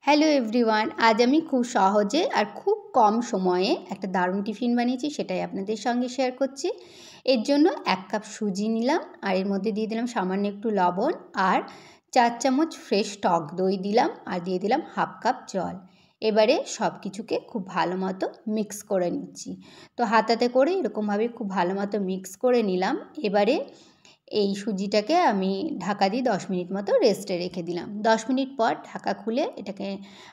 Hello everyone, আজ আমি খুব সহজে আর খুব কম সময়ে একটা দারুণ টিফিন বানিয়েছি, সেটাই আপনাদের সঙ্গে শেয়ার করছি। এর জন্য 1 কাপ সুজি নিলাম আর এর মধ্যে দিয়ে দিলাম সামান্য একটু লবণ আর 4 চামচ ফ্রেশ টক দই দিলাম আর দিয়ে দিলাম হাফ কাপ জল। এবারে সব কিছুকে খুব ভালো মতো মিক্স করে নিচ্ছি। তো হাতাতে করে এরকমভাবে খুব ভালো মতো মিক্স করে নিলাম। এবারে এই সুজিটাকে আমি ঢাকা দিয়ে 10 মিনিট মতো রেস্টে রেখে দিলাম। 10 মিনিট পর ঢাকা খুলে এটাকে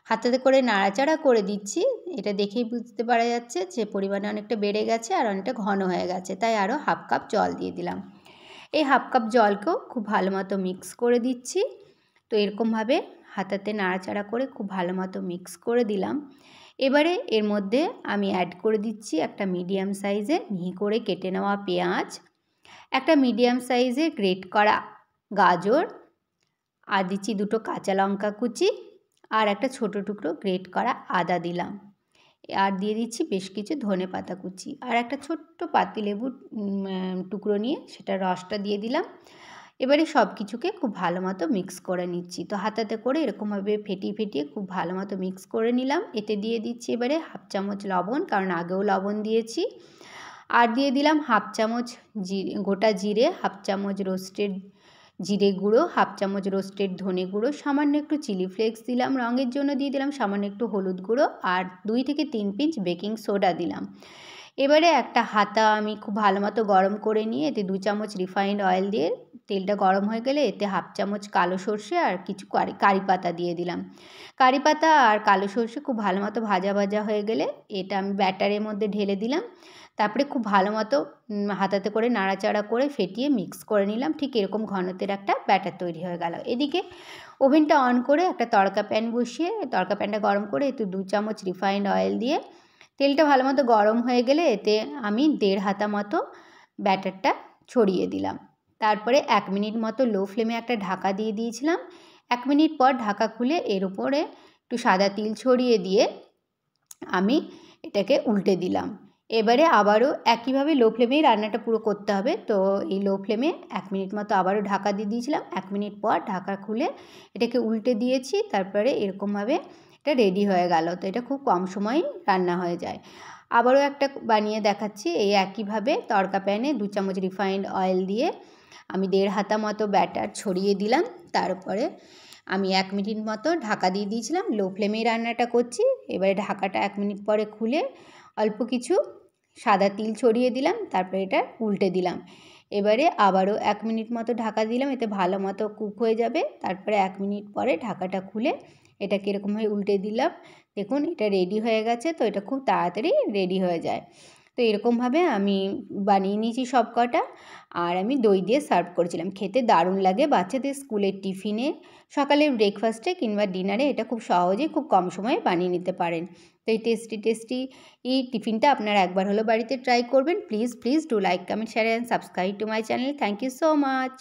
হাতাতে করে নাড়াচাড়া করে দিচ্ছি। এটা দেখেই বুঝতে পারা যাচ্ছে যে পরিমাণে অনেকটা বেড়ে গেছে আর অনেকটা ঘন হয়ে গেছে, তাই আরও হাফ কাপ জল দিয়ে দিলাম। এই হাফ কাপ জলকেও খুব ভালো মতো মিক্স করে দিচ্ছি। তো এরকমভাবে হাতাতে নাড়াচাড়া করে খুব ভালো মতো মিক্স করে দিলাম। এবারে এর মধ্যে আমি অ্যাড করে দিচ্ছি একটা মিডিয়াম সাইজের মিহি করে কেটে নেওয়া পেঁয়াজ, একটা মিডিয়াম সাইজের গ্রেট করা গাজর, আর দিচ্ছি 2টো কাঁচা লঙ্কা কুচি আর একটা ছোটো টুকরো গ্রেট করা আদা দিলাম। আর দিয়ে দিচ্ছি বেশ কিছু ধনেপাতা কুচি আর একটা ছোট্ট পাতিলেবুর টুকরো নিয়ে সেটার রসটা দিয়ে দিলাম। এবারে সব কিছুকে খুব ভালো মতো মিক্স করে নিচ্ছি। তো হাতাতে করে এরকমভাবে ফেটিয়ে ফেটিয়ে খুব ভালো মতো মিক্স করে নিলাম। এতে দিয়ে দিচ্ছি এবারে হাফ চামচ লবণ, কারণ আগেও লবণ দিয়েছি। আর দিয়ে দিলাম হাফ চামচ গোটা জিরে, হাফ চামচ রোস্টেড জিরে গুঁড়ো, হাফ চামচ রোস্টেড ধনে গুঁড়ো, সামান্য একটু চিলি ফ্লেক্স দিলাম রঙের জন্য, দিয়ে দিলাম সামান্য একটু হলুদ গুঁড়ো আর 2 থেকে 3 পিঞ্চ বেকিং সোডা দিলাম। এবারে একটা হাতা আমি খুব ভালো মতো গরম করে নিয়ে এতে 2 চামচ রিফাইন্ড অয়েল দিয়ে তেলটা গরম হয়ে গেলে এতে হাফ চামচ কালো সর্ষে আর কিছু কারি পাতা দিয়ে দিলাম। কারি পাতা আর কালো সর্ষে খুব ভালো মতো ভাজা ভাজা হয়ে গেলে এটা আমি ব্যাটারের মধ্যে ঢেলে দিলাম। তারপরে খুব ভালো মতো হাতাতে করে নাড়াচাড়া করে ফেটিয়ে মিক্স করে নিলাম। ঠিক এরকম ঘনত্বের একটা ব্যাটার তৈরি হয়ে গেল। এদিকে ওভেনটা অন করে একটা তড়কা প্যান বসিয়ে তড়কা প্যানটা গরম করে এতে 2 চামচ রিফাইন্ড অয়েল দিয়ে তেলটা ভালো মতো গরম হয়ে গেলে এতে আমি 1.5 হাতা মতো ব্যাটারটা ছড়িয়ে দিলাম। তারপরে 1 মিনিট মতো লো ফ্লেমে একটা ঢাকা দিয়ে দিয়েছিলাম। 1 মিনিট পর ঢাকা খুলে এর উপরে একটু সাদা তিল ছড়িয়ে দিয়ে আমি এটাকে উল্টে দিলাম। এবারে আবারও একইভাবে লো ফ্লেমেই রান্নাটা পুরো করতে হবে। তো এই লো ফ্লেমে 1 মিনিট মতো আবারও ঢাকা দিয়ে দিয়েছিলাম। 1 মিনিট পর ঢাকা খুলে এটাকে উল্টে দিয়েছি। তারপরে এরকমভাবে এটা রেডি হয়ে গেল। তো এটা খুব কম সময়েই রান্না হয়ে যায়। আবারও একটা বানিয়ে দেখাচ্ছি। এই একইভাবে তড়কা প্যানে 2 চামচ রিফাইন্ড অয়েল দিয়ে আমি 1.5 হাতা মতো ব্যাটার ছড়িয়ে দিলাম। তারপরে আমি 1 মিনিট মতো ঢাকা দিয়ে দিয়েছিলাম। লো ফ্লেমেই রান্নাটা করছি। এবারে ঢাকাটা 1 মিনিট পরে খুলে অল্প কিছু সাদা তিল ছড়িয়ে দিলাম। তারপরে এটা উল্টে দিলাম। এবারে আবারও 1 মিনিট মতো ঢাকা দিলাম, এতে ভালো মতো কুক হয়ে যাবে। তারপরে 1 মিনিট পরে ঢাকাটা খুলে এটাকে এরকমভাবে উল্টে দিলাম। দেখুন এটা রেডি হয়ে গেছে। তো এটা খুব তাড়াতাড়ি রেডি হয়ে যায়। তো এরকমভাবে আমি বানিয়ে নিয়েছি সব কটা। আর আমি দই দিয়ে সার্ভ করেছিলাম। খেতে দারুণ লাগে বাচ্চাদের স্কুলের টিফিনে, সকালের ব্রেকফাস্টে কিংবা ডিনারে এটা খুব সহজেই খুব কম সময়ে বানিয়ে নিতে পারেন। তো এই টেস্টি এই টিফিনটা আপনারা একবার হলেও বাড়িতে ট্রাই করবেন। Please do like, comment, share and subscribe to my channel. Thank you so much.